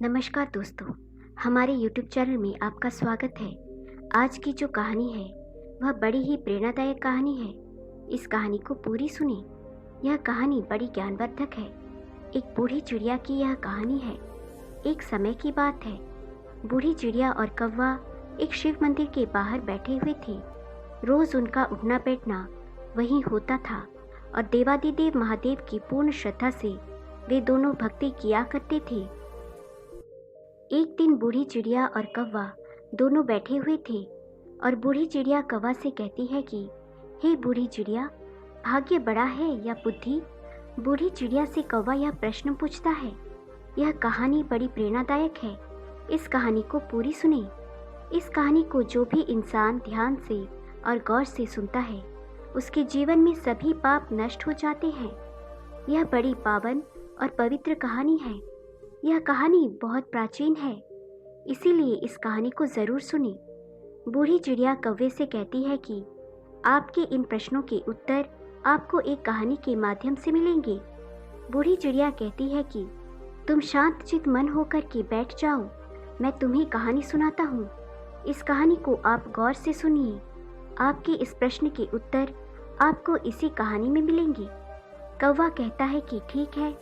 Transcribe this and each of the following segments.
नमस्कार दोस्तों, हमारे YouTube चैनल में आपका स्वागत है। आज की जो कहानी है वह बड़ी ही प्रेरणादायक कहानी है। इस कहानी को पूरी सुने। यह कहानी बड़ी ज्ञानवर्धक है। एक बूढ़ी चिड़िया की यह कहानी है। एक समय की बात है। बूढ़ी चिड़िया और कौवा एक शिव मंदिर के बाहर बैठे हुए थे। रोज उनका उठना बैठना वहीं होता था और देवादिदेव महादेव की पूर्ण श्रद्धा से वे दोनों भक्ति किया करते थे। एक दिन बूढ़ी चिड़िया और कौवा दोनों बैठे हुए थे और बूढ़ी चिड़िया कौवा से कहती है कि हे बूढ़ी चिड़िया, भाग्य बड़ा है या बुद्धि? बूढ़ी चिड़िया से कौवा यह प्रश्न पूछता है। यह कहानी बड़ी प्रेरणादायक है। इस कहानी को पूरी सुने। इस कहानी को जो भी इंसान ध्यान से और गौर से सुनता है उसके जीवन में सभी पाप नष्ट हो जाते हैं। यह बड़ी पावन और पवित्र कहानी है। यह कहानी बहुत प्राचीन है, इसीलिए इस कहानी को ज़रूर सुने। बूढ़ी चिड़िया कौवे से कहती है कि आपके इन प्रश्नों के उत्तर आपको एक कहानी के माध्यम से मिलेंगे। बूढ़ी चिड़िया कहती है कि तुम शांत चित मन होकर के बैठ जाओ, मैं तुम्हें कहानी सुनाता हूँ। इस कहानी को आप गौर से सुनिए। आपके इस प्रश्न के उत्तर आपको इसी कहानी में मिलेंगे। कौवा कहता है कि ठीक है।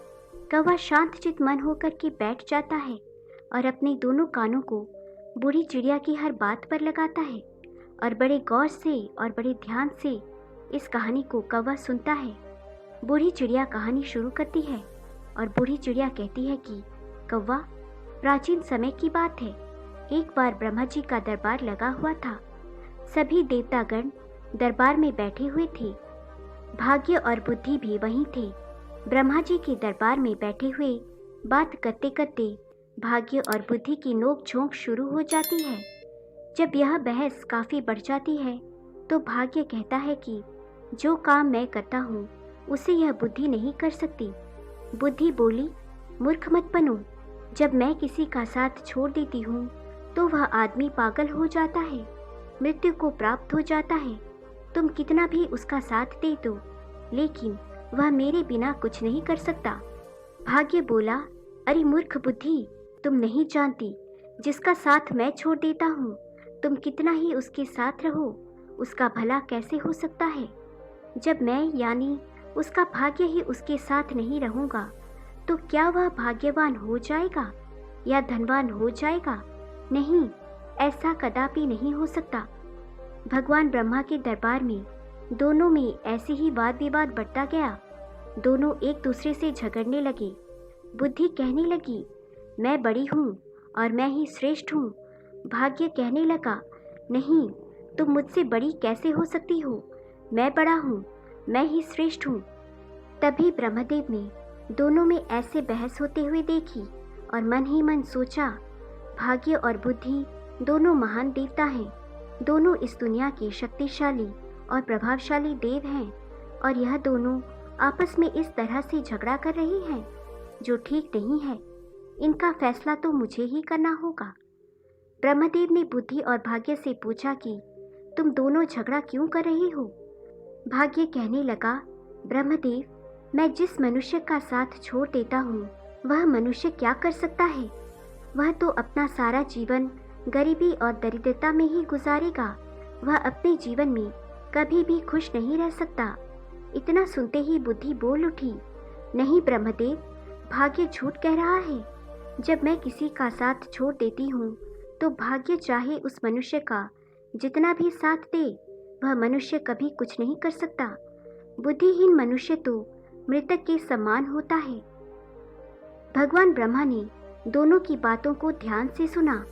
कौवा शांतचित मन होकर के बैठ जाता है और अपने दोनों कानों को बूढ़ी चिड़िया की हर बात पर लगाता है और बड़े गौर से और बड़े ध्यान से इस कहानी को कौवा सुनता है। बूढ़ी चिड़िया कहानी शुरू करती है और बूढ़ी चिड़िया कहती है कि कौवा, प्राचीन समय की बात है। एक बार ब्रह्मा जी का दरबार लगा हुआ था। सभी देवतागण दरबार में बैठे हुए थे। भाग्य और बुद्धि भी वहीं थे। ब्रह्मा जी के दरबार में बैठे हुए बात करते करते भाग्य और बुद्धि की नोक झोंक शुरू हो जाती है। जब यह बहस काफ़ी बढ़ जाती है तो भाग्य कहता है कि जो काम मैं करता हूँ उसे यह बुद्धि नहीं कर सकती। बुद्धि बोली, मूर्ख मत बनो। जब मैं किसी का साथ छोड़ देती हूँ तो वह आदमी पागल हो जाता है, मृत्यु को प्राप्त हो जाता है। तुम कितना भी उसका साथ दे दो, लेकिन वह मेरे बिना कुछ नहीं कर सकता। भाग्य बोला, अरे मूर्ख बुद्धि, तुम नहीं जानती, जिसका साथ मैं छोड़ देता हूँ तुम कितना ही उसके साथ रहो, उसका भला कैसे हो सकता है? जब मैं यानी उसका भाग्य ही उसके साथ नहीं रहूँगा तो क्या वह भाग्यवान हो जाएगा या धनवान हो जाएगा? नहीं, ऐसा कदापि नहीं हो सकता। भगवान ब्रह्मा के दरबार में दोनों में ऐसे ही वाद विवाद बढ़ता गया। दोनों एक दूसरे से झगड़ने लगे। बुद्धि कहने लगी, मैं बड़ी हूँ और मैं ही श्रेष्ठ हूँ। भाग्य कहने लगा, नहीं, तुम मुझसे बड़ी कैसे हो सकती हो? मैं बड़ा हूँ, मैं ही श्रेष्ठ हूँ। तभी ब्रह्मदेव ने दोनों में ऐसे बहस होते हुए देखी और मन ही मन सोचा, भाग्य और बुद्धि दोनों महान देवता हैं। दोनों इस दुनिया के शक्तिशाली और प्रभावशाली देव हैं और यह दोनों आपस में इस तरह से झगड़ा कर रही हैं जो ठीक नहीं है। इनका फैसला तो मुझे ही करना होगा। ब्रह्मदेव ने बुद्धि और भाग्य से पूछा कि तुम दोनों झगड़ा क्यों कर रही हो? भाग्य कहने लगा, ब्रह्मदेव, मैं जिस मनुष्य का साथ छोड़ देता हूँ वह मनुष्य क्या कर सकता है? वह तो अपना सारा जीवन गरीबी और दरिद्रता में ही गुजारेगा। वह अपने जीवन में कभी भी खुश नहीं रह सकता। इतना सुनते ही बुद्धि बोल उठी, नहीं ब्रह्मदेव, भाग्य झूठ कह रहा है। जब मैं किसी का साथ छोड़ देती हूँ तो भाग्य चाहे उस मनुष्य का जितना भी साथ दे, वह मनुष्य कभी कुछ नहीं कर सकता। बुद्धिहीन मनुष्य तो मृतक के समान होता है। भगवान ब्रह्मा ने दोनों की बातों को ध्यान से सुना।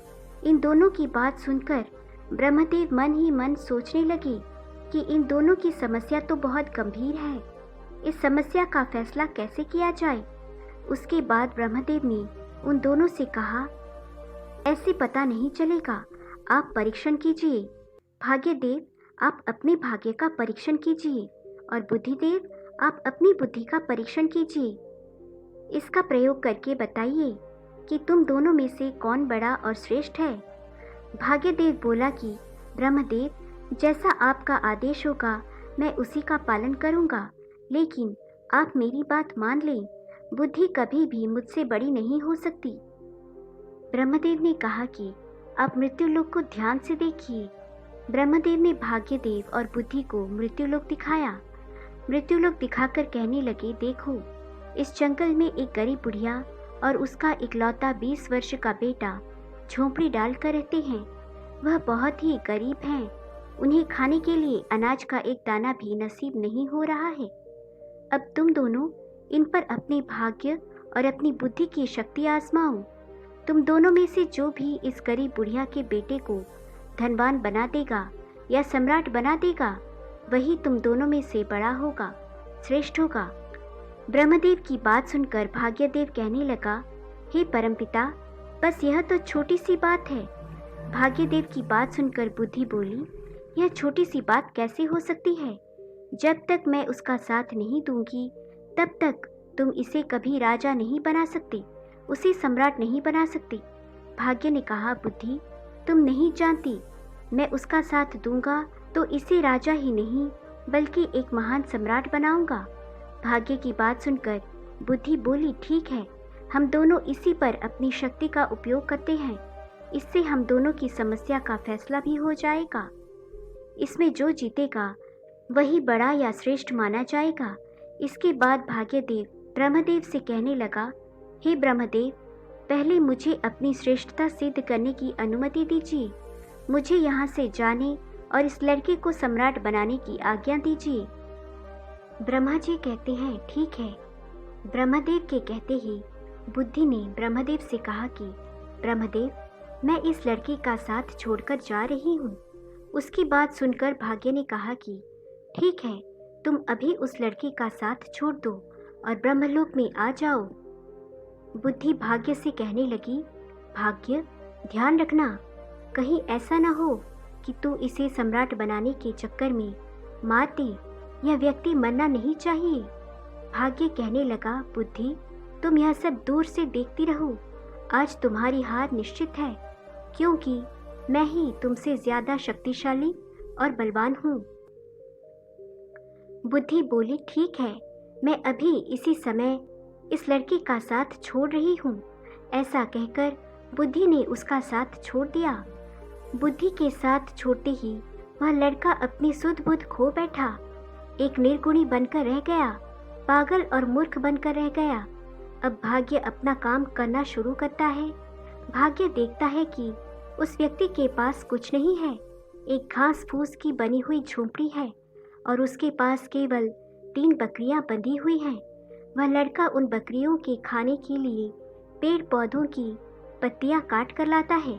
इन दोनों की बात सुनकर ब्रह्मदेव मन ही मन सोचने लगे कि इन दोनों की समस्या तो बहुत गंभीर है। इस समस्या का फैसला कैसे किया जाए? उसके बाद ब्रह्मदेव ने उन दोनों से कहा, ऐसे पता नहीं चलेगा, आप परीक्षण कीजिए। भाग्यदेव, आप अपने भाग्य का परीक्षण कीजिए और बुद्धिदेव, आप अपनी बुद्धि का परीक्षण कीजिए। इसका प्रयोग करके बताइए कि तुम दोनों में से कौन बड़ा और श्रेष्ठ है। भाग्यदेव बोला कि ब्रह्मदेव, जैसा आपका आदेश होगा मैं उसी का पालन करूंगा, लेकिन आप मेरी बात मान लें, बुद्धि कभी भी मुझसे बड़ी नहीं हो सकती। ब्रह्मदेव ने कहा कि आप मृत्युलोक को ध्यान से देखिए। ब्रह्मदेव ने भाग्यदेव और बुद्धि को मृत्युलोक दिखाया। मृत्युलोक दिखाकर कहने लगे, देखो, इस जंगल में एक गरीब बुढ़िया और उसका इकलौता 20 वर्ष का बेटा झोंपड़ी डालकर रहते हैं। वह बहुत ही गरीब हैं। उन्हें खाने के लिए अनाज का एक दाना भी नसीब नहीं हो रहा है। अब तुम दोनों इन पर अपने भाग्य और अपनी बुद्धि की शक्ति आजमाओ। तुम दोनों में से जो भी इस गरीब बुढ़िया के बेटे को धनवान बना देगा या सम्राट बना देगा, वही तुम दोनों में से बड़ा होगा, श्रेष्ठ होगा। ब्रह्मदेव की बात सुनकर भाग्यदेव कहने लगा, हे परमपिता, बस यह तो छोटी सी बात है। भाग्यदेव की बात सुनकर बुद्धि बोली, यह छोटी सी बात कैसे हो सकती है? जब तक मैं उसका साथ नहीं दूंगी तब तक तुम इसे कभी राजा नहीं बना सकते, उसे सम्राट नहीं बना सकते। भाग्य ने कहा, बुद्धि, तुम नहीं जानती, मैं उसका साथ दूंगा तो इसे राजा ही नहीं बल्कि एक महान सम्राट बनाऊंगा। भाग्य की बात सुनकर बुद्धि बोली, ठीक है, हम दोनों इसी पर अपनी शक्ति का उपयोग करते हैं। इससे हम दोनों की समस्या का फैसला भी हो जाएगा। इसमें जो जीतेगा वही बड़ा या श्रेष्ठ माना जाएगा। इसके बाद भाग्यदेव ब्रह्मदेव से कहने लगा, हे ब्रह्मदेव, पहले मुझे अपनी श्रेष्ठता सिद्ध करने की अनुमति दीजिए। मुझे यहाँ से जाने और इस लड़के को सम्राट बनाने की आज्ञा दीजिए। ब्रह्मा जी कहते हैं, ठीक है। ब्रह्मदेव के कहते ही बुद्धि ने ब्रह्मदेव से कहा कि ब्रह्मदेव, मैं इस लड़के का साथ छोड़कर जा रही हूँ। उसकी बात सुनकर भाग्य ने कहा कि ठीक है, तुम अभी उस लड़के का साथ छोड़ दो और ब्रह्मलोक में आ जाओ। बुद्धि भाग्य से कहने लगी, भाग्य, ध्यान रखना, कहीं ऐसा न हो कि तू इसे सम्राट बनाने के चक्कर में मार दे। यह व्यक्ति मरना नहीं चाहिए। भाग्य कहने लगा, बुद्धि, तुम यह सब दूर से देखती रहो। आज तुम्हारी हार निश्चित है, क्योंकि मैं ही तुमसे ज्यादा शक्तिशाली और बलवान हूँ। बुद्धि बोली, ठीक है, मैं अभी इसी समय इस लड़के का साथ छोड़ रही हूँ। ऐसा कहकर बुद्धि ने उसका साथ छोड़ दिया। बुद्धि के साथ छोड़ते ही वह लड़का अपनी सुध बुध खो बैठा। एक निर्गुणी बनकर रह गया, पागल और मूर्ख बनकर रह गया। अब भाग्य अपना काम करना शुरू करता है। भाग्य देखता है कि उस व्यक्ति के पास कुछ नहीं है। एक घास फूस की बनी हुई झोंपड़ी है और उसके पास केवल 3 बकरियां बंधी हुई हैं। वह लड़का उन बकरियों के खाने के लिए पेड़ पौधों की पत्तियां काट कर लाता है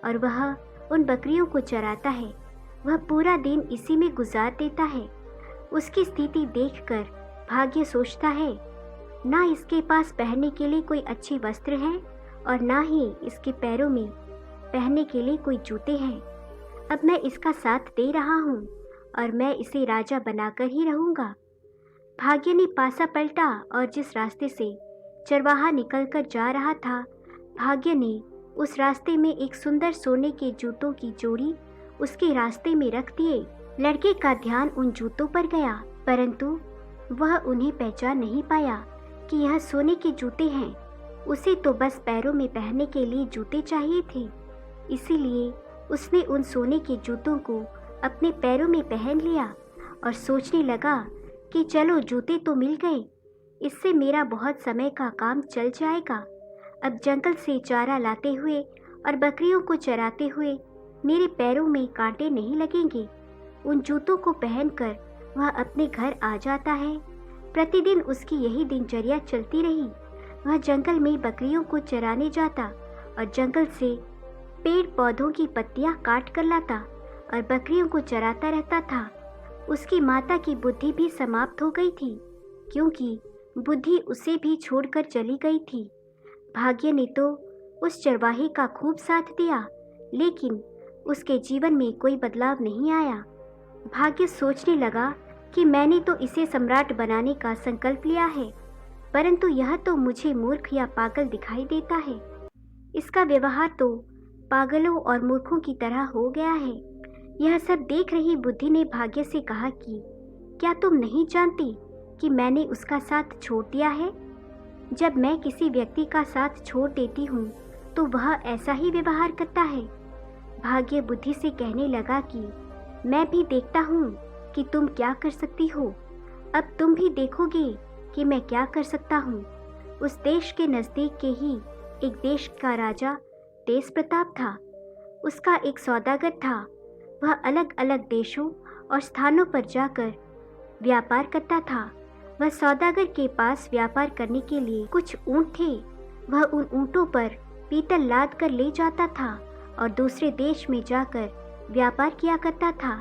और वह उन बकरियों को चराता है। वह पूरा दिन इसी में गुजार देता है। उसकी स्थिति देखकर भाग्य सोचता है, ना इसके पास पहनने के लिए कोई अच्छे वस्त्र हैं और ना ही इसके पैरों में पहनने के लिए कोई जूते हैं। अब मैं इसका साथ दे रहा हूँ और मैं इसे राजा बनाकर ही रहूँगा। भाग्य ने पासा पलटा और जिस रास्ते से चरवाहा निकलकर जा रहा था, भाग्य ने उस रास्ते में एक सुंदर सोने के जूतों की जोड़ी उसके रास्ते में रख दिए। लड़के का ध्यान उन जूतों पर गया, परंतु वह उन्हें पहचान नहीं पाया कि यह सोने के जूते हैं। उसे तो बस पैरों में पहनने के लिए जूते चाहिए थे, इसीलिए उसने उन सोने के जूतों को अपने पैरों में पहन लिया और सोचने लगा कि चलो, जूते तो मिल गए, इससे मेरा बहुत समय का काम चल जाएगा। अब जंगल से चारा लाते हुए और बकरियों को चराते हुए मेरे पैरों में कांटे नहीं लगेंगे। उन जूतों को पहनकर वह अपने घर आ जाता है। प्रतिदिन उसकी यही दिनचर्या चलती रही। वह जंगल में बकरियों को चराने जाता और जंगल से पेड़ पौधों की पत्तियां काट कर लाता और बकरियों को चराता रहता था। उसकी माता की बुद्धि भी समाप्त हो गई थी, क्योंकि बुद्धि उसे भी छोड़कर चली गई थी। भाग्य ने तो उस चरवाहे का खूब साथ दिया, लेकिन उसके जीवन में कोई बदलाव नहीं आया। भाग्य सोचने लगा कि मैंने तो इसे सम्राट बनाने का संकल्प लिया है, परंतु यह तो मुझे मूर्ख या पागल दिखाई देता है। इसका व्यवहार तो पागलों और मूर्खों की तरह हो गया है। यह सब देख रही बुद्धि ने भाग्य से कहा कि क्या तुम नहीं जानती कि मैंने उसका साथ छोड़ दिया है? जब मैं किसी व्यक्ति का साथ छोड़ देती हूँ तो वह ऐसा ही व्यवहार करता है। भाग्य बुद्धि से कहने लगा कि मैं भी देखता हूँ कि तुम क्या कर सकती हो। अब तुम भी देखोगे कि मैं क्या कर सकता हूँ। उस देश के नज़दीक के ही एक देश का राजा तेज प्रताप था। उसका एक सौदागर था। वह अलग अलग देशों और स्थानों पर जाकर व्यापार करता था। वह सौदागर के पास व्यापार करने के लिए कुछ ऊँट थे। वह उन ऊँटों पर पीतल लाद कर ले जाता था और दूसरे देश में जाकर व्यापार किया करता था।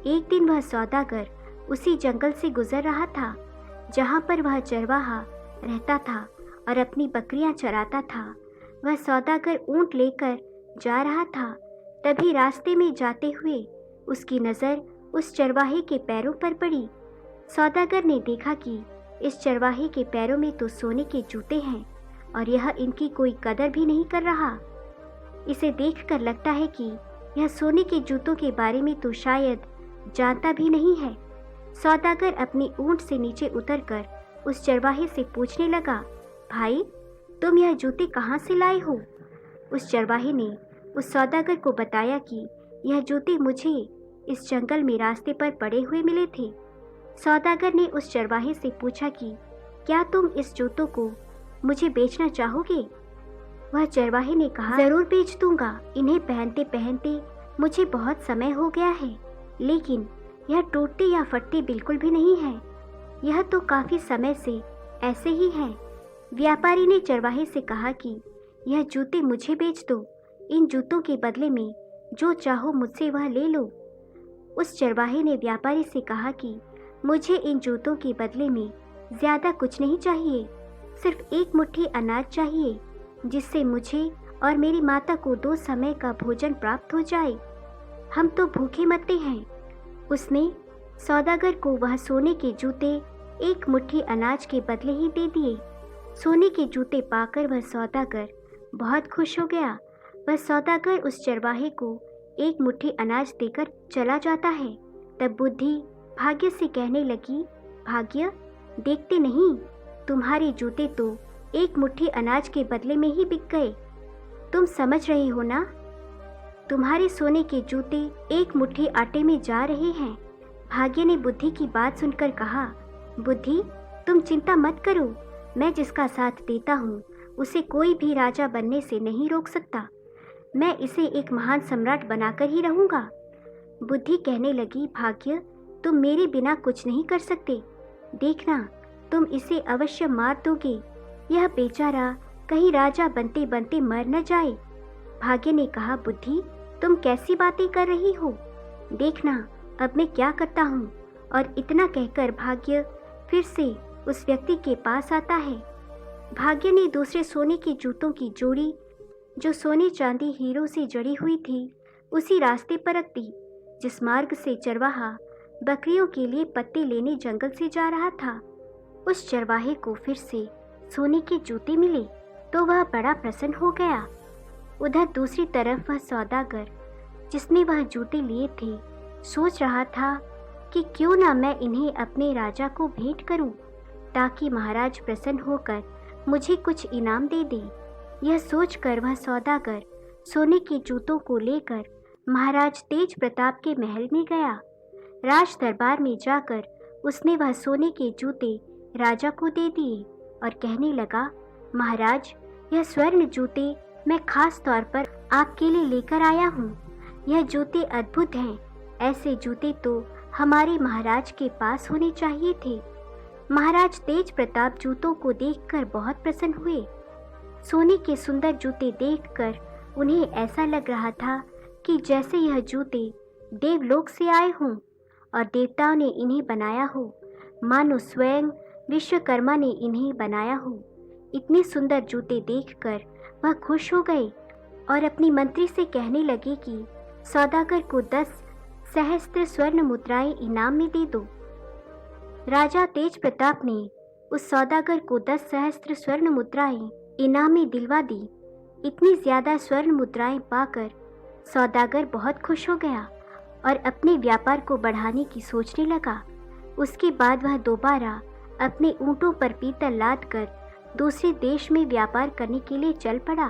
एक दिन वह सौदागर उसी जंगल से गुजर रहा था जहाँ पर वह चरवाहा रहता था और अपनी बकरियां चराता था। वह सौदागर ऊँट लेकर जा रहा था। तभी रास्ते में जाते हुए उसकी नज़र उस चरवाहे के पैरों पर पड़ी। सौदागर ने देखा कि इस चरवाहे के पैरों में तो सोने के जूते हैं और यह इनकी कोई कदर भी नहीं कर रहा। इसे देखकर लगता है कि यह सोने के जूतों के बारे में तो शायद जानता भी नहीं है। सौदागर अपनी ऊँट से नीचे उतरकर उस चरवाहे से पूछने लगा, भाई तुम यह जूते कहाँ से लाए हो? उस चरवाहे ने उस सौदागर को बताया कि यह जूते मुझे इस जंगल में रास्ते पर पड़े हुए मिले थे। सौदागर ने उस चरवाहे से पूछा कि क्या तुम इस जूतों को मुझे बेचना चाहोगे? वह चरवाहे ने कहा, जरूर बेच दूंगा। इन्हें पहनते पहनते मुझे बहुत समय हो गया है, लेकिन यह टूटते या फटते बिल्कुल भी नहीं है। यह तो काफी समय से ऐसे ही है। व्यापारी ने चरवाहे से कहा कि यह जूते मुझे बेच दो। इन जूतों के बदले में जो चाहो मुझसे वह ले लो। उस चरवाहे ने व्यापारी से कहा कि मुझे इन जूतों के बदले में ज़्यादा कुछ नहीं चाहिए, सिर्फ एक मुट्ठी अनाज चाहिए जिससे मुझे और मेरी माता को 2 समय का भोजन प्राप्त हो जाए। हम तो भूखे मरते हैं। उसने सौदागर को वह सोने के जूते एक मुट्ठी अनाज के बदले ही दे दिए। सोने के जूते पाकर वह सौदागर बहुत खुश हो गया। वह सौदागर उस चरवाहे को एक मुट्ठी अनाज देकर चला जाता है। तब बुद्धि भाग्य से कहने लगी, भाग्य देखते नहीं, तुम्हारे जूते तो एक मुट्ठी अनाज के बदले में ही बिक गए। तुम समझ रहे हो ना? तुम्हारे सोने के जूते एक मुट्ठी आटे में जा रहे हैं। भाग्य ने बुद्धि की बात सुनकर कहा, बुद्धि तुम चिंता मत करो, मैं जिसका साथ देता हूँ उसे कोई भी राजा बनने से नहीं रोक सकता। मैं इसे एक महान सम्राट बनाकर ही रहूँगा। बुद्धि कहने लगी, भाग्य तुम मेरे बिना कुछ नहीं कर सकते। देखना, तुम इसे अवश्य मार दोगे। यह बेचारा कहीं राजा बनते बनते मर न जाए। भाग्य ने कहा, बुद्धि तुम कैसी बातें कर रही हो? देखना अब मैं क्या करता हूँ। और इतना कहकर भाग्य फिर से उस व्यक्ति के पास आता है। भाग्य ने दूसरे सोने के जूतों की जोड़ी, जो सोने चांदी हीरों से जड़ी हुई थी, उसी रास्ते पर रख दी जिस मार्ग से चरवाहा बकरियों के लिए पत्ते लेने जंगल से जा रहा था। उस चरवाहे को फिर से सोने के जूते मिले तो वह बड़ा प्रसन्न हो गया। उधर दूसरी तरफ वह सौदागर जिसने वह जूते लिए थे सोच रहा था कि क्यों ना मैं इन्हें अपने राजा को भेंट करूं, ताकि महाराज प्रसन्न होकर मुझे कुछ इनाम दे दे। यह सोचकर वह सौदागर सोने के जूतों को लेकर महाराज तेज प्रताप के महल में गया। राज दरबार में जाकर उसने वह सोने के जूते राजा को दे दिए और कहने लगा, महाराज यह स्वर्ण जूते मैं खास तौर पर आपके लिए लेकर आया हूँ। यह जूते अद्भुत हैं। ऐसे जूते तो हमारे महाराज के पास होने चाहिए थे। महाराज तेज प्रताप जूतों को देखकर बहुत प्रसन्न हुए। सोने के सुंदर जूते देखकर उन्हें ऐसा लग रहा था कि जैसे यह जूते देवलोक से आए हों और देवताओं ने इन्हें बनाया हो, मानो स्वयं विश्वकर्मा ने इन्हें बनाया हो। इतने सुंदर जूते देखकर वह खुश हो गए और अपनी मंत्री से कहने लगे कि सौदागर को 10 सहस्त्र स्वर्ण मुद्राएं इनाम में दे दो। राजा तेज प्रताप ने उस सौदागर को 10 सहस्त्र स्वर्ण मुद्राएं इनाम में दिलवा दी। इतनी ज्यादा स्वर्ण मुद्राएं पाकर सौदागर बहुत खुश हो गया और अपने व्यापार को बढ़ाने की सोचने लगा। उसके बाद वह दोबारा अपने ऊँटों पर पीतल लाद कर दूसरे देश में व्यापार करने के लिए चल पड़ा।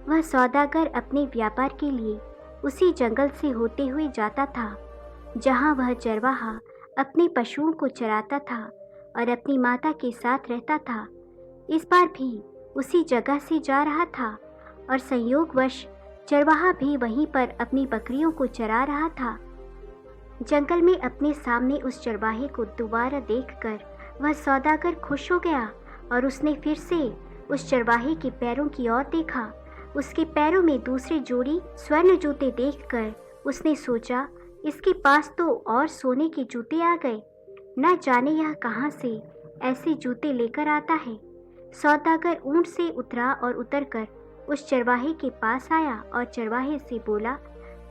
वह सौदागर अपने व्यापार के लिए उसी जंगल से होते हुए जाता था जहाँ वह चरवाहा अपने पशुओं को चराता था और अपनी माता के साथ रहता था। इस बार भी उसी जगह से जा रहा था और संयोगवश चरवाहा भी वहीं पर अपनी बकरियों को चरा रहा था। जंगल में अपने सामने उस चरवाहे को दोबारा देखकर वह सौदागर खुश हो गया और उसने फिर से उस चरवाहे के पैरों की ओर देखा। उसके पैरों में दूसरी जोड़ी स्वर्ण जूते देखकर उसने सोचा, इसके पास तो और सोने के जूते आ गए, न जाने यह कहाँ से ऐसे जूते लेकर आता है। सौदागर ऊंट से उतरा और उतरकर उस चरवाहे के पास आया और चरवाहे से बोला,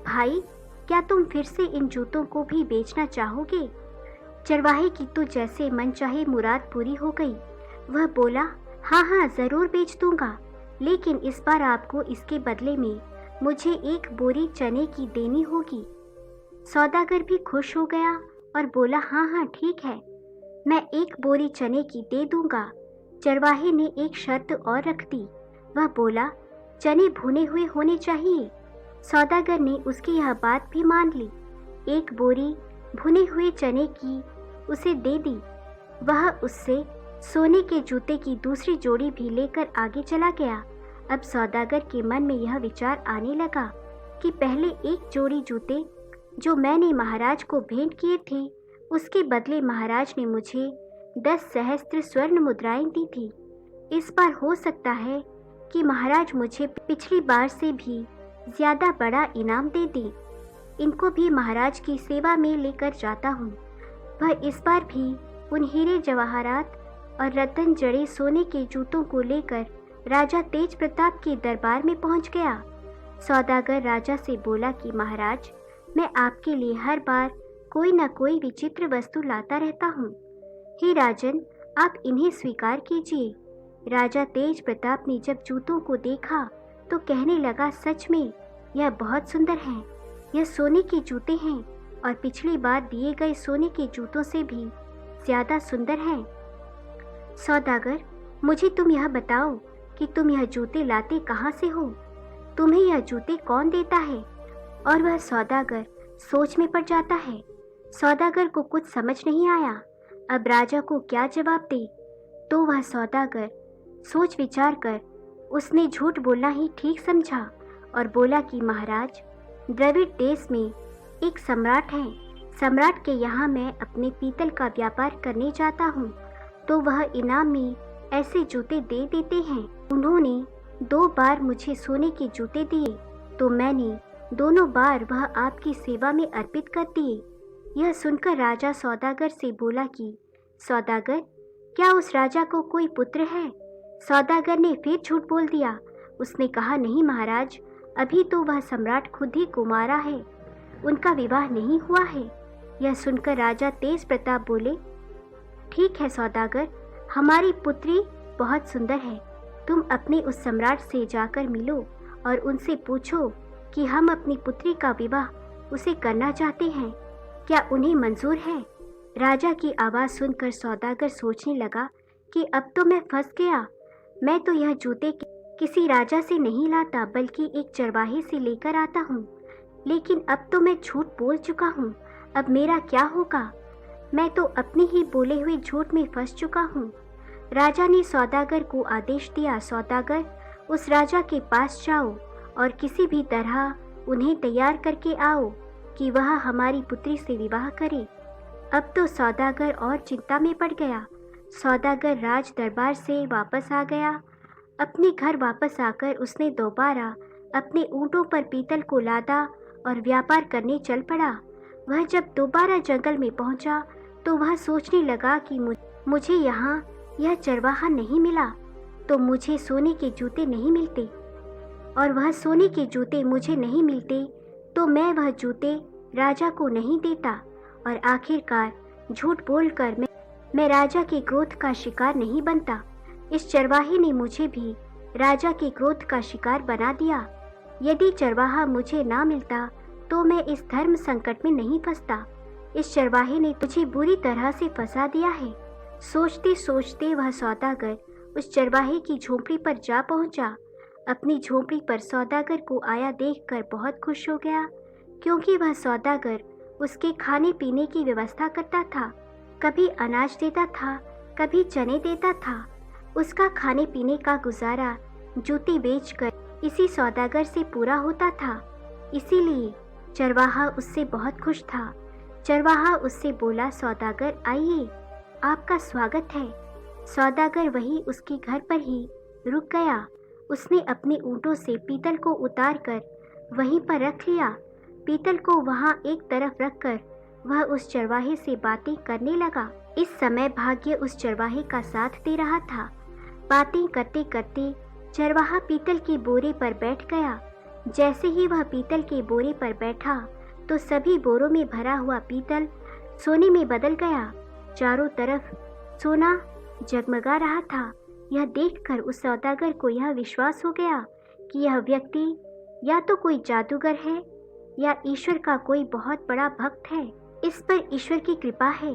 भाई, क्या तुम फिर से इन जूतों को भी बेचना चाहोगे? चरवाहे की तो जैसे मन चाहे मुराद पूरी हो गई। वह बोला, हाँ हाँ, ज़रूर बेच दूंगा, लेकिन इस बार आपको इसके बदले में मुझे 1 बोरी चने की देनी होगी। सौदागर भी खुश हो गया और बोला, हाँ हाँ ठीक है, मैं 1 बोरी चने की दे दूंगा। चरवाहे ने एक शर्त और रख दी। वह बोला, चने भुने हुए होने चाहिए। सौदागर ने उसकी यह बात भी मान ली। 1 बोरी भुने हुए चने की उसे दे दी। वह उससे सोने के जूते की दूसरी जोड़ी भी लेकर आगे चला गया। अब सौदागर के मन में यह विचार आने लगा कि पहले 1 जोड़ी जूते जो मैंने महाराज को भेंट किए थे, उसके बदले महाराज ने मुझे 10 सहस्त्र स्वर्ण मुद्राएं दी थी। इस बार हो सकता है कि महाराज मुझे पिछली बार से भी ज़्यादा बड़ा इनाम दे दें। इनको भी महाराज की सेवा में लेकर जाता हूँ। वह इस बार भी उन हीरे जवाहरात और रतन जड़े सोने के जूतों को लेकर राजा तेज प्रताप के दरबार में पहुँच गया। सौदागर राजा से बोला कि महाराज, मैं आपके लिए हर बार कोई न कोई विचित्र वस्तु लाता रहता हूँ। हे राजन, आप इन्हें स्वीकार कीजिए। राजा तेज प्रताप ने जब जूतों को देखा तो कहने लगा, सच में यह बहुत सुंदर हैं। यह सोने के जूते हैं और पिछली बार दिए गए सोने के जूतों से भी ज़्यादा सुंदर हैं। सौदागर, मुझे तुम यह बताओ कि तुम यह जूते लाते कहाँ से हो? तुम्हें यह जूते कौन देता है? और वह सौदागर सोच में पड़ जाता है। सौदागर को कुछ समझ नहीं आया, अब राजा को क्या जवाब दे। तो वह सौदागर सोच विचार कर उसने झूठ बोलना ही ठीक समझा और बोला कि महाराज, द्रविड़ देश में एक सम्राट है। सम्राट के यहाँ मैं अपने पीतल का व्यापार करने जाता हूँ तो वह इनाम में ऐसे जूते दे देते हैं। उन्होंने 2 बार मुझे सोने के जूते दिए तो मैंने दोनों बार वह आपकी सेवा में अर्पित कर दिए। यह सुनकर राजा सौदागर से बोला कि सौदागर, क्या उस राजा को कोई पुत्र है? सौदागर ने फिर झूठ बोल दिया। उसने कहा, नहीं महाराज, अभी तो वह सम्राट खुद ही कुमारा है, उनका विवाह नहीं हुआ है। यह सुनकर राजा तेज प्रताप बोले, ठीक है सौदागर, हमारी पुत्री बहुत सुंदर है। तुम अपने उस सम्राट से जाकर मिलो और उनसे पूछो कि हम अपनी पुत्री का विवाह उसे करना चाहते हैं, क्या उन्हें मंजूर है? राजा की आवाज़ सुनकर सौदागर सोचने लगा कि अब तो मैं फंस गया। मैं तो यह जूते किसी राजा से नहीं लाता बल्कि एक चरवाहे से लेकर आता हूँ, लेकिन अब तो मैं झूठ बोल चुका हूँ। अब मेरा क्या होगा? मैं तो अपने ही बोले हुए झूठ में फंस चुका हूँ। राजा ने सौदागर को आदेश दिया, सौदागर, उस राजा के पास जाओ और किसी भी तरह उन्हें तैयार करके आओ कि वह हमारी पुत्री से विवाह करे। अब तो सौदागर और चिंता में पड़ गया। सौदागर राज दरबार से वापस आ गया। अपने घर वापस आकर उसने दोबारा अपने ऊँटों पर पीतल को लादा और व्यापार करने चल पड़ा। वह जब दोबारा जंगल में पहुंचा तो वह सोचने लगा कि मुझे यहाँ यह चरवाहा नहीं मिला तो मुझे सोने के जूते नहीं मिलते, और वह सोने के जूते मुझे नहीं मिलते तो मैं वह जूते राजा को नहीं देता, और आखिरकार झूठ बोलकर मैं राजा के क्रोध का शिकार नहीं बनता। इस चरवाहे ने मुझे भी राजा के क्रोध का शिकार बना दिया। यदि चरवाहा मुझे ना मिलता तो मैं इस धर्म संकट में नहीं फंसता। इस चरवाहे ने मुझे बुरी तरह से फंसा दिया है। सोचते सोचते वह सौदागर उस चरवाहे की झोपड़ी पर जा पहुंचा। अपनी झोपड़ी पर सौदागर को आया देखकर बहुत खुश हो गया, क्योंकि वह सौदागर उसके खाने पीने की व्यवस्था करता था। कभी अनाज देता था, कभी चने देता था। उसका खाने पीने का गुजारा जूती बेचकर इसी सौदागर से पूरा होता था। इसीलिए चरवाहा उससे बहुत खुश था। चरवाहा उससे बोला, सौदागर आइए, आपका स्वागत है। सौदागर वही उसके घर पर ही रुक गया। उसने अपने ऊँटों से पीतल को उतारकर वहीं पर रख लिया। पीतल को वहाँ एक तरफ रखकर वह उस चरवाहे से बातें करने लगा। इस समय भाग्य उस चरवाहे का साथ दे रहा था। बातें करते करते चरवाहा पीतल के बोरे पर बैठ गया। जैसे ही वह पीतल के बोरे पर बैठा तो सभी बोरों में भरा हुआ पीतल सोने में बदल गया। चारों तरफ सोना जगमगा रहा था। यह देखकर उस सौदागर को यह विश्वास हो गया कि यह व्यक्ति या तो कोई जादूगर है या ईश्वर का कोई बहुत बड़ा भक्त है। इस पर ईश्वर की कृपा है।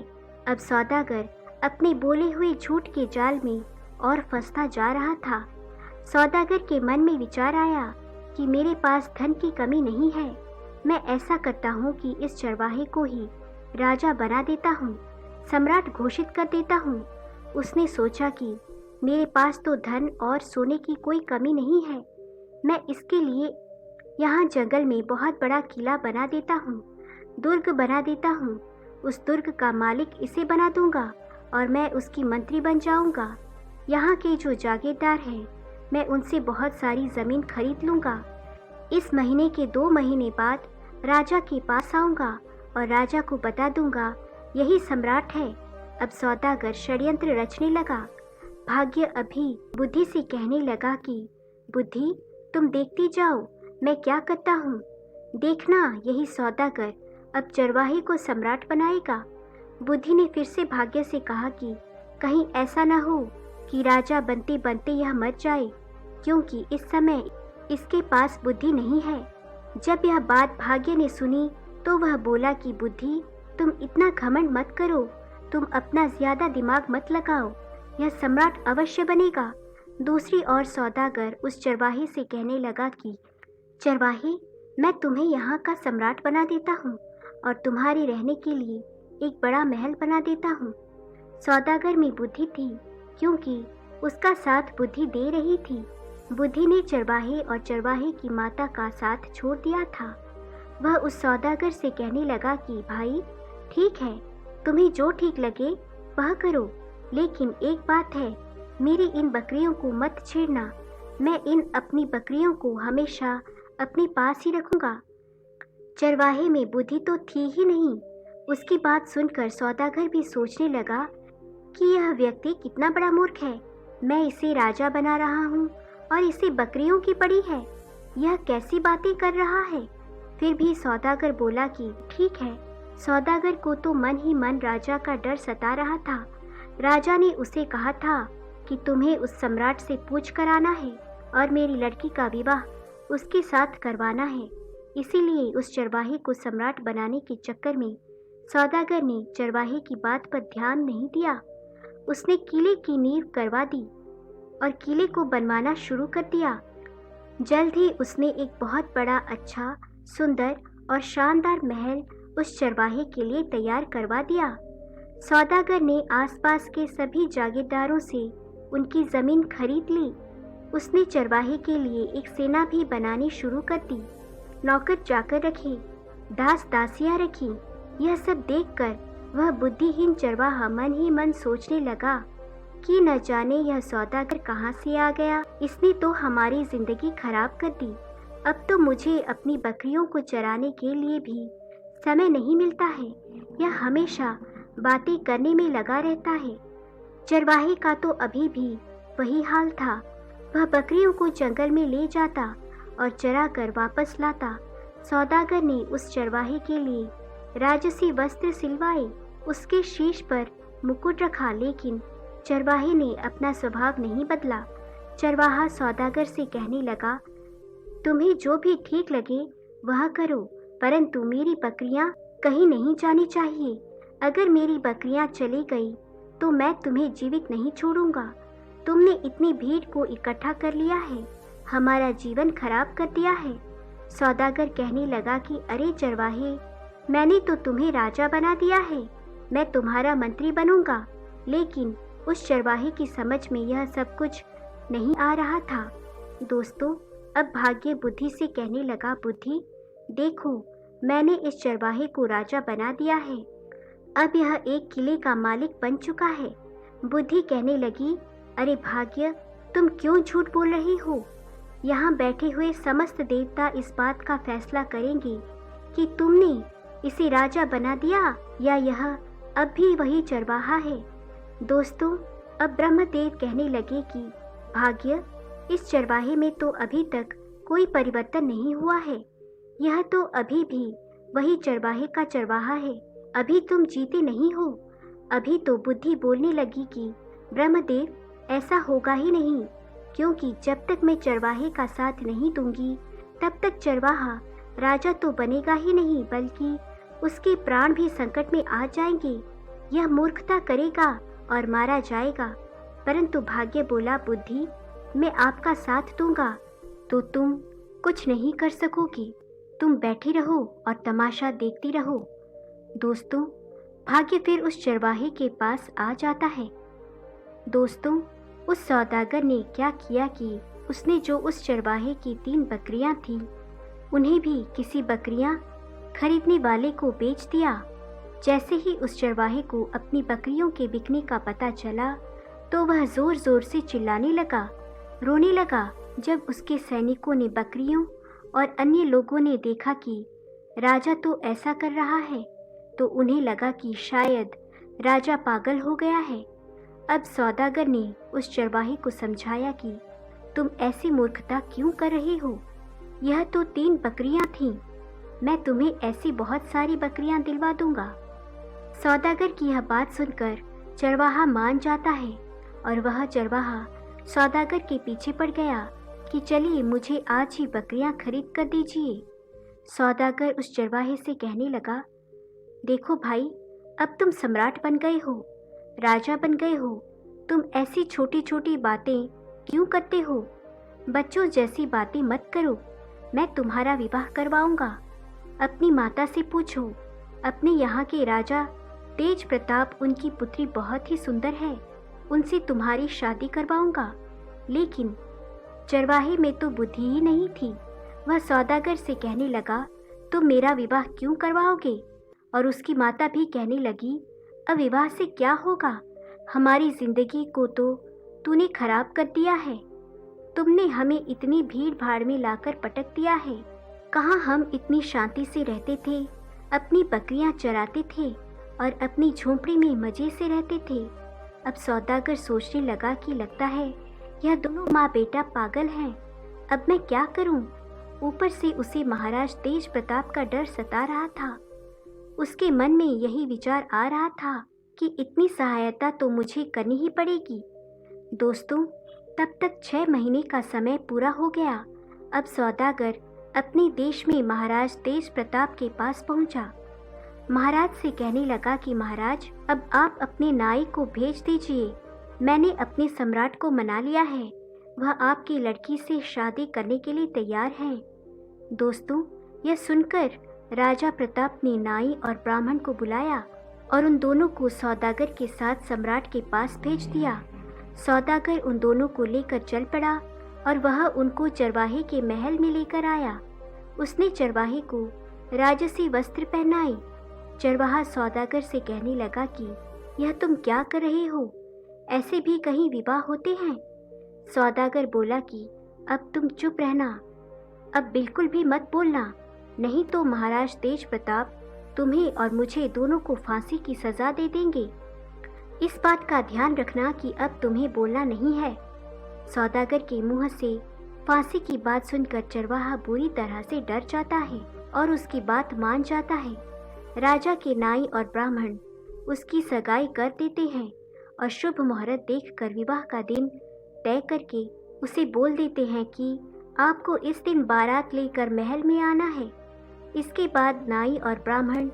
अब सौदागर अपने बोले हुए झूठ के जाल में और फंसता जा रहा था। सौदागर के मन में विचार आया कि मेरे पास धन की कमी नहीं है। मैं ऐसा करता हूँ कि इस चरवाहे को ही राजा बना देता हूँ, सम्राट घोषित कर देता हूँ। उसने सोचा कि मेरे पास तो धन और सोने की कोई कमी नहीं है। मैं इसके लिए यहाँ जंगल में बहुत बड़ा किला बना देता हूँ, दुर्ग बना देता हूँ। उस दुर्ग का मालिक इसे बना दूंगा और मैं उसकी मंत्री बन जाऊंगा। यहाँ के जो जागीरदार हैं, मैं उनसे बहुत सारी ज़मीन खरीद लूँगा। इस महीने के 2 महीने बाद राजा के पास आऊँगा और राजा को बता दूँगा यही सम्राट है। अब सौदागर षड्यंत्र रचने लगा। भाग्य अभी बुद्धि से कहने लगा कि बुद्धि, तुम देखती जाओ मैं क्या करता हूँ। देखना, यही सौदागर अब चरवाहे को सम्राट बनाएगा। बुद्धि ने फिर से भाग्य से कहा कि कहीं ऐसा न हो कि राजा बनते बनते यह मर जाए, क्योंकि इस समय इसके पास बुद्धि नहीं है। जब यह बात भाग्य ने सुनी तो वह बोला कि बुद्धि, तुम इतना घमंड मत करो, तुम अपना ज्यादा दिमाग मत लगाओ, यह सम्राट अवश्य बनेगा। दूसरी ओर सौदागर उस चरवाहे से कहने लगा कि चरवाहे, मैं तुम्हें यहाँ का सम्राट बना देता हूँ और तुम्हारे रहने के लिए एक बड़ा महल बना देता हूँ। सौदागर में बुद्धि थी, क्योंकि उसका साथ बुद्धि दे रही थी। बुद्धि ने चरवाहे और चरवाहे की माता का साथ छोड़ दिया था। वह उस सौदागर से कहने लगा कि भाई, ठीक है, तुम्हें जो ठीक लगे वह करो, लेकिन एक बात है, मेरी इन बकरियों को मत छेड़ना। मैं इन अपनी बकरियों को हमेशा अपने पास ही रखूंगा। चरवाहे में बुद्धि तो थी ही नहीं। उसकी बात सुनकर सौदागर भी सोचने लगा कि यह व्यक्ति कितना बड़ा मूर्ख है। मैं इसे राजा बना रहा हूँ और इसे बकरियों की पड़ी है। यह कैसी बातें कर रहा है। फिर भी सौदागर बोला कि ठीक है। सौदागर को तो मन ही मन राजा का डर सता रहा था। राजा ने उसे कहा था कि तुम्हें उस सम्राट से पूछ कर आना है और मेरी लड़की का विवाह उसके साथ करवाना है। इसीलिए उस चरवाहे को सम्राट बनाने के चक्कर में सौदागर ने चरवाहे की बात पर ध्यान नहीं दिया। उसने किले की नींव करवा दी और किले को बनवाना शुरू कर दिया। जल्द ही उसने एक बहुत बड़ा, अच्छा, सुंदर और शानदार महल उस चरवाहे के लिए तैयार करवा दिया। सौदागर ने आसपास के सभी जागीरदारों से उनकी ज़मीन खरीद ली। उसने चरवाहे के लिए एक सेना भी बनानी शुरू कर दी। नौकर चाकर रखे, दास दासियां रखी। यह सब देखकर वह बुद्धिहीन चरवाहा मन ही मन सोचने लगा कि न जाने यह सौदागर कहाँ से आ गया। इसने तो हमारी जिंदगी खराब कर दी। अब तो मुझे अपनी बकरियों को चराने के लिए भी समय नहीं मिलता है। यह हमेशा बातें करने में लगा रहता है। चरवाहे का तो अभी भी वही हाल था। वह बकरियों को जंगल में ले जाता और चरा कर वापस लाता। सौदागर ने उस चरवाहे के लिए राजसी वस्त्र सिलवाए, उसके शीश पर मुकुट रखा, लेकिन चरवाहे ने अपना स्वभाव नहीं बदला। चरवाहा सौदागर से कहने लगा, तुम्हें जो भी ठीक लगे वह करो, परंतु मेरी बकरियां कहीं नहीं जानी चाहिए। अगर मेरी बकरियां चली गई तो मैं तुम्हें जीवित नहीं छोड़ूंगा। तुमने इतनी भीड़ को इकट्ठा कर लिया है, हमारा जीवन खराब कर दिया है। सौदागर कहने लगा कि अरे चरवाहे, मैंने तो तुम्हें राजा बना दिया है, मैं तुम्हारा मंत्री बनूंगा। लेकिन उस चरवाहे की समझ में यह सब कुछ नहीं आ रहा था। दोस्तों, अब भाग्य बुद्धि से कहने लगा, बुद्धि देखो, मैंने इस चरवाहे को राजा बना दिया है, अब यह एक किले का मालिक बन चुका है। बुद्धि कहने लगी, अरे भाग्य, तुम क्यों झूठ बोल रही हो? यहाँ बैठे हुए समस्त देवता इस बात का फैसला करेंगे कि तुमने इसे राजा बना दिया या यह अब भी वही चरवाहा है। दोस्तों, अब ब्रह्मदेव कहने लगे कि भाग्य, इस चरवाहे में तो अभी तक कोई परिवर्तन नहीं हुआ है, यह तो अभी भी वही चरवाहे का चरवाहा है, अभी तुम जीते नहीं हो। अभी तो बुद्धि बोलने लगी कि ब्रह्मदेव, ऐसा होगा ही नहीं, क्योंकि जब तक मैं चरवाहे का साथ नहीं दूंगी तब तक चरवाहा राजा तो बनेगा ही नहीं, बल्कि उसके प्राण भी संकट में आ जाएंगे। यह मूर्खता करेगा और मारा जाएगा। परंतु भाग्य बोला, बुद्धि, मैं आपका साथ दूंगा तो तुम कुछ नहीं कर सकोगी, तुम बैठी रहो और तमाशा देखती रहो। दोस्तों, भाग्य फिर उस चरवाहे के पास आ जाता है। दोस्तों, उस सौदागर ने क्या किया कि उसने जो उस चरवाहे की 3 बकरियां थीं, उन्हें भी किसी बकरियां खरीदने वाले को बेच दिया। जैसे ही उस चरवाहे को अपनी बकरियों के बिकने का पता चला तो वह जोर जोर से चिल्लाने लगा, रोने लगा। जब उसके सैनिकों ने, बकरियों और अन्य लोगों ने देखा कि राजा तो ऐसा कर रहा है, तो उन्हें लगा कि शायद राजा पागल हो गया है। अब सौदागर ने उस चरवाहे को समझाया कि तुम ऐसी मूर्खता क्यों कर रहे हो, यह तो 3 बकरियां थीं, मैं तुम्हें ऐसी बहुत सारी बकरियां दिलवा दूंगा। सौदागर की यह बात सुनकर चरवाहा मान जाता है और वह चरवाहा सौदागर के पीछे पड़ गया कि चलिए, मुझे आज ही बकरियां खरीद कर दीजिए। सौदागर उस चरवाहे से कहने लगा, देखो भाई, अब तुम सम्राट बन गए हो, राजा बन गए हो, तुम ऐसी छोटी छोटी बातें क्यों करते हो? बच्चों जैसी बातें मत करो, मैं तुम्हारा विवाह करवाऊंगा। अपनी माता से पूछो, अपने यहाँ के राजा तेज प्रताप, उनकी पुत्री बहुत ही सुंदर है, उनसे तुम्हारी शादी करवाऊंगा। लेकिन चरवाहे में तो बुद्धि ही नहीं थी। वह सौदागर से कहने लगा, तुम मेरा विवाह क्यों करवाओगे? और उसकी माता भी कहने लगी, अब विवाह से क्या होगा, हमारी जिंदगी को तो तूने खराब कर दिया है, तुमने हमें इतनी भीड़ भाड़ में लाकर पटक दिया है। कहाँ हम इतनी शांति से रहते थे, अपनी बकरियां चराते थे और अपनी झोंपड़ी में मजे से रहते थे। अब सौदागर सोचने लगा कि लगता है यह दोनों माँ बेटा पागल हैं, अब मैं क्या करूं? ऊपर से उसे महाराज तेज प्रताप का डर सता रहा था। उसके मन में यही विचार आ रहा था कि इतनी सहायता तो मुझे करनी ही पड़ेगी। दोस्तों, तब तक 6 महीने का समय पूरा हो गया। अब सौदागर अपने देश में महाराज तेज प्रताप के पास पहुंचा। महाराज से कहने लगा कि महाराज, अब आप अपने नाई को भेज दीजिए, मैंने अपने सम्राट को मना लिया है, वह आपकी लड़की से शादी करने के लिए तैयार हैं। दोस्तों, यह सुनकर राजा प्रताप ने नाई और ब्राह्मण को बुलाया और उन दोनों को सौदागर के साथ सम्राट के पास भेज दिया। सौदागर उन दोनों को लेकर चल पड़ा और वह उनको चरवाहे के महल में लेकर आया। उसने चरवाहे को राजसी वस्त्र पहनाए। चरवाहा सौदागर से कहने लगा कि यह तुम क्या कर रहे हो, ऐसे भी कहीं विवाह होते हैं? सौदागर बोला कि अब तुम चुप रहना, अब बिल्कुल भी मत बोलना, नहीं तो महाराज तेज प्रताप तुम्हें और मुझे दोनों को फांसी की सजा दे देंगे। इस बात का ध्यान रखना कि अब तुम्हें बोलना नहीं है। सौदागर के मुंह से फांसी की बात सुनकर चरवाहा बुरी तरह से डर जाता है और उसकी बात मान जाता है। राजा के नाई और ब्राह्मण उसकी सगाई कर देते हैं और शुभ मुहूर्त देखकर विवाह का दिन तय करके उसे बोल देते हैं कि आपको इस दिन बारात लेकर महल में आना है। इसके बाद नाई और ब्राह्मण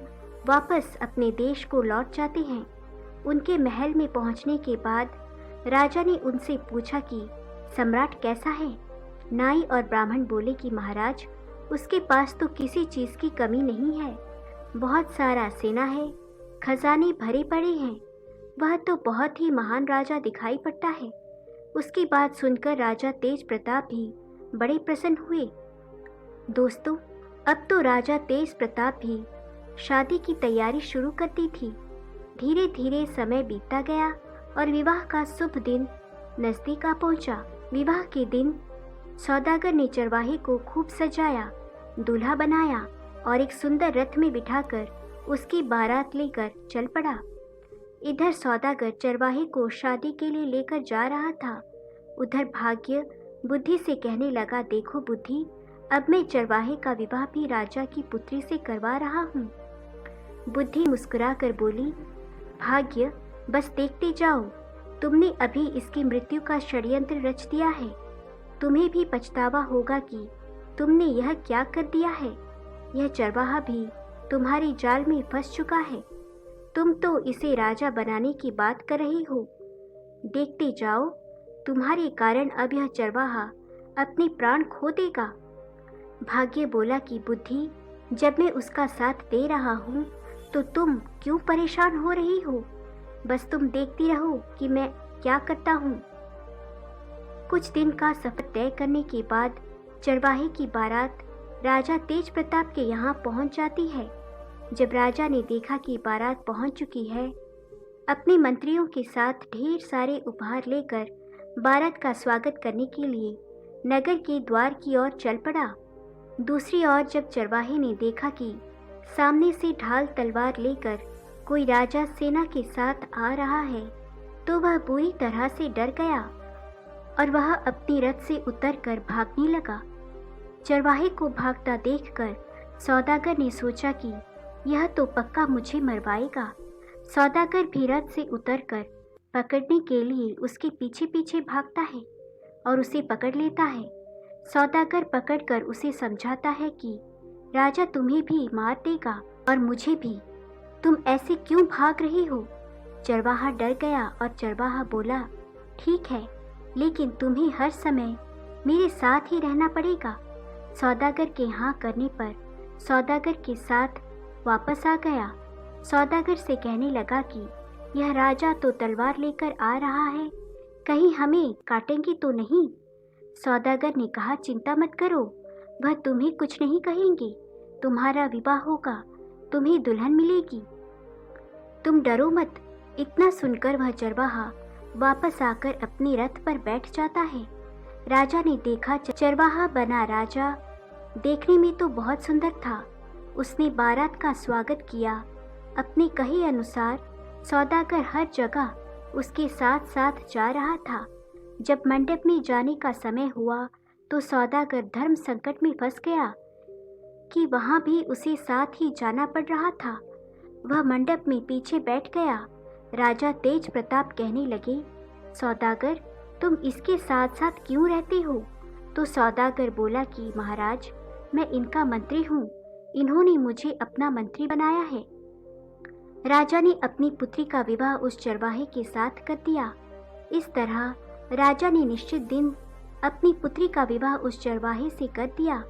वापस अपने देश को लौट जाते हैं। उनके महल में पहुंचने के बाद राजा ने उनसे पूछा कि सम्राट कैसा है? नाई और ब्राह्मण बोले कि महाराज, उसके पास तो किसी चीज़ की कमी नहीं है, बहुत सारा सेना है, खजाने भरे पड़े हैं, वह तो बहुत ही महान राजा दिखाई पड़ता है। उसकी बात सुनकर राजा तेज प्रताप भी बड़े प्रसन्न हुए। दोस्तों, अब तो राजा तेज प्रताप भी शादी की तैयारी शुरू कर दी थी। धीरे धीरे समय बीतता गया और विवाह का शुभ दिन नजदीक आ पहुंचा। विवाह के दिन सौदागर ने चरवाहे को खूब सजाया, दूल्हा बनाया और एक सुंदर रथ में बिठाकर उसकी बारात लेकर चल पड़ा। इधर सौदागर चरवाहे को शादी के लिए लेकर जा रहा था। उधर भाग्य बुद्धि से कहने लगा, देखो बुद्धि, अब मैं चरवाहे का विवाह भी राजा की पुत्री से करवा रहा हूँ। बुद्धि मुस्कुराकर बोली, भाग्य, बस देखते जाओ, तुमने अभी इसकी मृत्यु का षड्यंत्र रच दिया है। तुम्हें भी पछतावा होगा कि तुमने यह क्या कर दिया है। यह चरवाहा भी तुम्हारे जाल में फंस चुका है। तुम तो इसे राजा बनाने की बात कर रही हो। देखते जाओ, तुम्हारे कारण अब यह चरवाहा अपने प्राण खो देगा। भाग्य बोला कि बुद्धि, जब मैं उसका साथ दे रहा हूँ तो तुम क्यों परेशान हो रही हो? बस तुम देखती रहो कि मैं क्या करता हूँ। कुछ दिन का सफर तय करने के बाद चरवाहे की बारात राजा तेज प्रताप के यहाँ पहुँच जाती है। जब राजा ने देखा कि बारात पहुँच चुकी है, अपने मंत्रियों के साथ ढेर सारे उपहार लेकर बारात का स्वागत करने के लिए नगर के द्वार की ओर चल पड़ा। दूसरी ओर जब चरवाहे ने देखा कि सामने से ढाल तलवार लेकर कोई राजा सेना के साथ आ रहा है, तो वह बुरी तरह से डर गया और वह अपनी रथ से उतरकर भागने लगा। चरवाहे को भागता देखकर सौदागर ने सोचा कि यह तो पक्का मुझे मरवाएगा। सौदागर भी रथ से उतरकर पकड़ने के लिए उसके पीछे पीछे भागता है और उसे पकड़ लेता है। सौदागर पकड़कर उसे समझाता है कि राजा तुम्हें भी मार देगा और मुझे भी, तुम ऐसे क्यों भाग रही हो? चरवाहा डर गया और चरवाहा बोला, ठीक है, लेकिन तुम्हें हर समय मेरे साथ ही रहना पड़ेगा। सौदागर के हाँ करने पर सौदागर के साथ वापस आ गया। सौदागर से कहने लगा कि यह राजा तो तलवार लेकर आ रहा है, कहीं हमें काटेंगे तो नहीं? सौदागर ने कहा, चिंता मत करो, वह तुम्हें कुछ नहीं कहेंगे, तुम्हारा विवाह होगा, तुम्हें दुल्हन मिलेगी, तुम डरो मत। इतना सुनकर वह चरवाहा वापस आकर अपने रथ पर बैठ जाता है। राजा ने देखा चरवाहा बना राजा देखने में तो बहुत सुंदर था। उसने बारात का स्वागत किया। अपने कहे अनुसार सौदागर हर जगह उसके साथ साथ जा रहा था। जब मंडप में जाने का समय हुआ तो सौदागर धर्म संकट में फंस गया कि वहाँ भी उसे साथ ही जाना पड़ रहा था। वह मंडप में पीछे बैठ गया। राजा तेज प्रताप कहने लगे, सौदागर, तुम इसके साथ साथ क्यों रहते हो? तो सौदागर बोला कि महाराज, मैं इनका मंत्री हूँ, इन्होंने मुझे अपना मंत्री बनाया है। राजा ने अपनी पुत्री का विवाह उस चरवाहे के साथ कर दिया। इस तरह राजा ने निश्चित दिन अपनी पुत्री का विवाह उस चरवाहे से कर दिया।